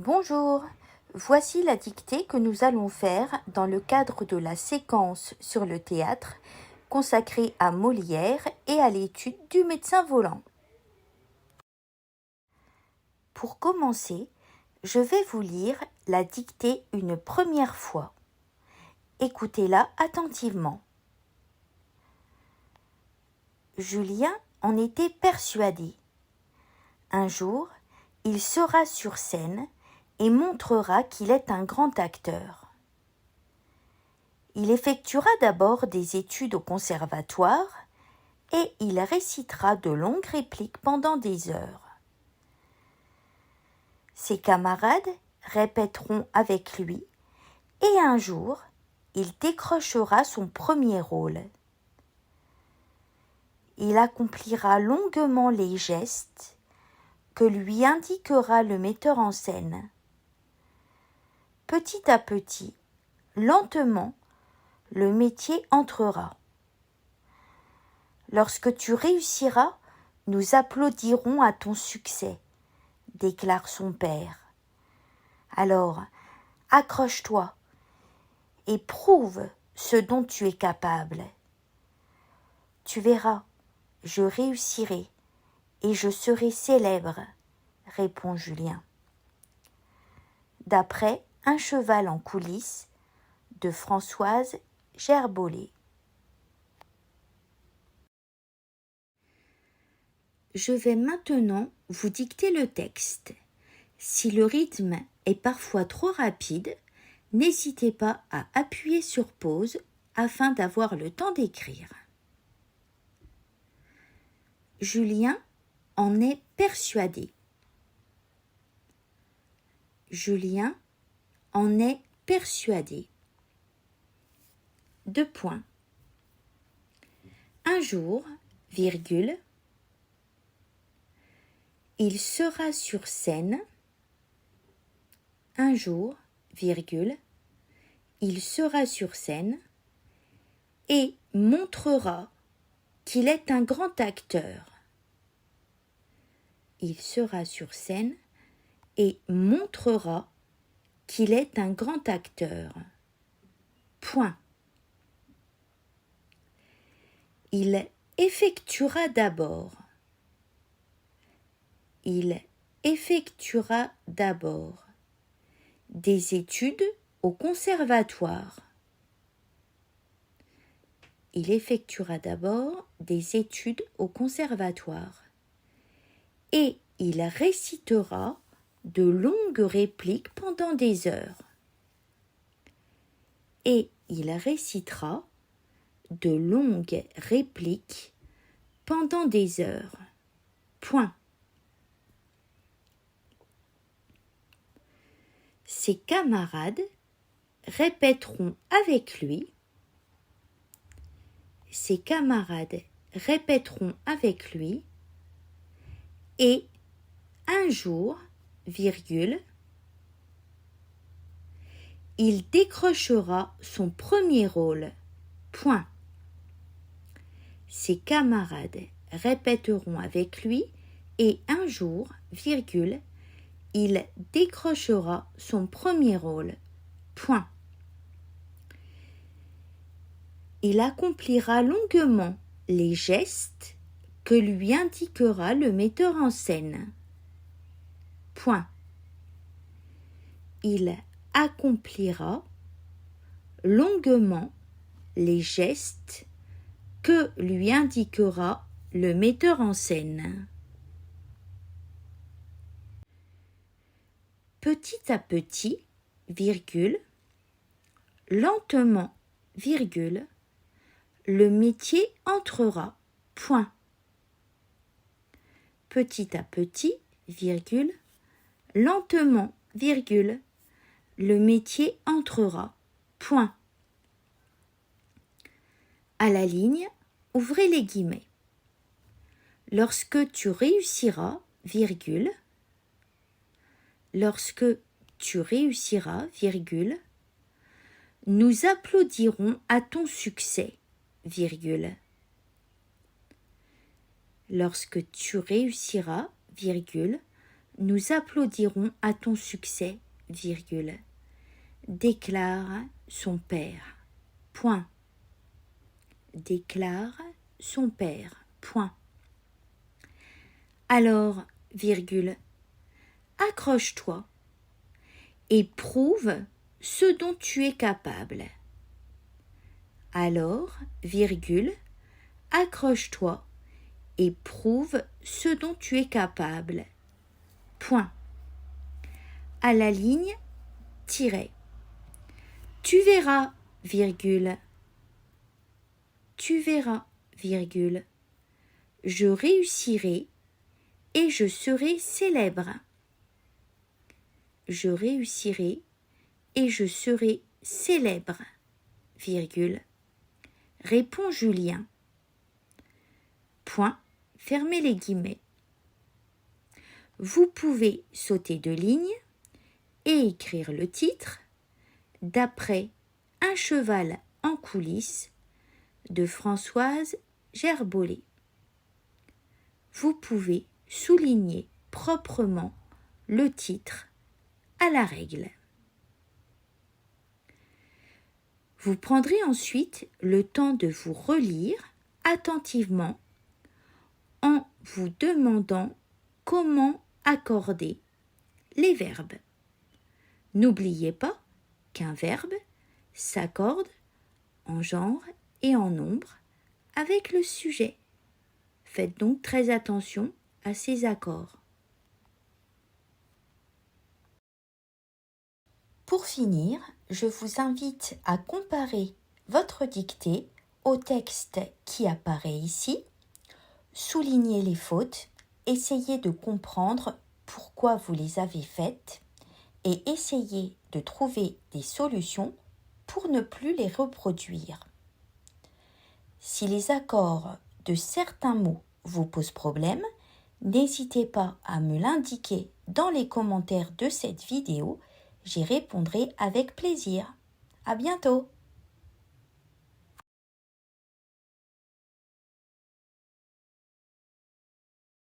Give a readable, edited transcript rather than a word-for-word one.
Bonjour, voici la dictée que nous allons faire dans le cadre de la séquence sur le théâtre consacrée à Molière et à l'étude du médecin volant. Pour commencer, je vais vous lire la dictée une première fois. Écoutez-la attentivement. Julien en était persuadé. Un jour, il sera sur scène et montrera qu'il est un grand acteur. Il effectuera d'abord des études au conservatoire et il récitera de longues répliques pendant des heures. Ses camarades répéteront avec lui et un jour, il décrochera son premier rôle. Il accomplira longuement les gestes que lui indiquera le metteur en scène. Petit à petit, lentement, le métier entrera. Lorsque tu réussiras, nous applaudirons à ton succès, déclare son père. Alors, accroche-toi et prouve ce dont tu es capable. Tu verras, je réussirai et je serai célèbre, répond Julien. D'après Un cheval en coulisses de Françoise Gerbollet. Je vais maintenant vous dicter le texte. Si le rythme est parfois trop rapide, n'hésitez pas à appuyer sur pause afin d'avoir le temps d'écrire. Julien en est persuadé. Julien en est persuadé. 2 points. Un jour, virgule, il sera sur scène. Un jour, virgule, il sera sur scène et montrera qu'il est un grand acteur. Il sera sur scène et montrera qu'il est un grand acteur. Point. Il effectuera d'abord. Il effectuera d'abord des études au conservatoire. Il effectuera d'abord des études au conservatoire. Et il récitera de longues répliques pendant des heures. Et il récitera de longues répliques pendant des heures. Point. Ses camarades répéteront avec lui. Ses camarades répéteront avec lui et un jour, virgule, il décrochera son premier rôle. Point. Ses camarades répéteront avec lui et un jour, virgule, il décrochera son premier rôle. Point. Il accomplira longuement les gestes que lui indiquera le metteur en scène. Point. Il accomplira longuement les gestes que lui indiquera le metteur en scène. Petit à petit, virgule, lentement, virgule, le métier entrera. Point. Petit à petit, virgule, lentement, virgule, le métier entrera. Point. À la ligne, ouvrez les guillemets. Lorsque tu réussiras, virgule, lorsque tu réussiras, virgule, nous applaudirons à ton succès, virgule. Lorsque tu réussiras, virgule, nous applaudirons à ton succès, virgule, déclare son père. Point. Déclare son père. Point. Alors, virgule, accroche-toi et prouve ce dont tu es capable. Alors, virgule, accroche-toi et prouve ce dont tu es capable. Point. À la ligne, tiret. Tu verras, virgule. Tu verras, virgule. Je réussirai et je serai célèbre. Je réussirai et je serai célèbre, virgule. Répond Julien. Point, fermez les guillemets. Vous pouvez sauter de ligne et écrire le titre d'après Un cheval en coulisses de Françoise Gerbollet. Vous pouvez souligner proprement le titre à la règle. Vous prendrez ensuite le temps de vous relire attentivement en vous demandant comment accorder les verbes. N'oubliez pas qu'un verbe s'accorde en genre et en nombre avec le sujet. Faites donc très attention à ces accords. Pour finir, je vous invite à comparer votre dictée au texte qui apparaît ici, souligner les fautes, essayez de comprendre pourquoi vous les avez faites et essayez de trouver des solutions pour ne plus les reproduire. Si les accords de certains mots vous posent problème, n'hésitez pas à me l'indiquer dans les commentaires de cette vidéo. J'y répondrai avec plaisir. À bientôt!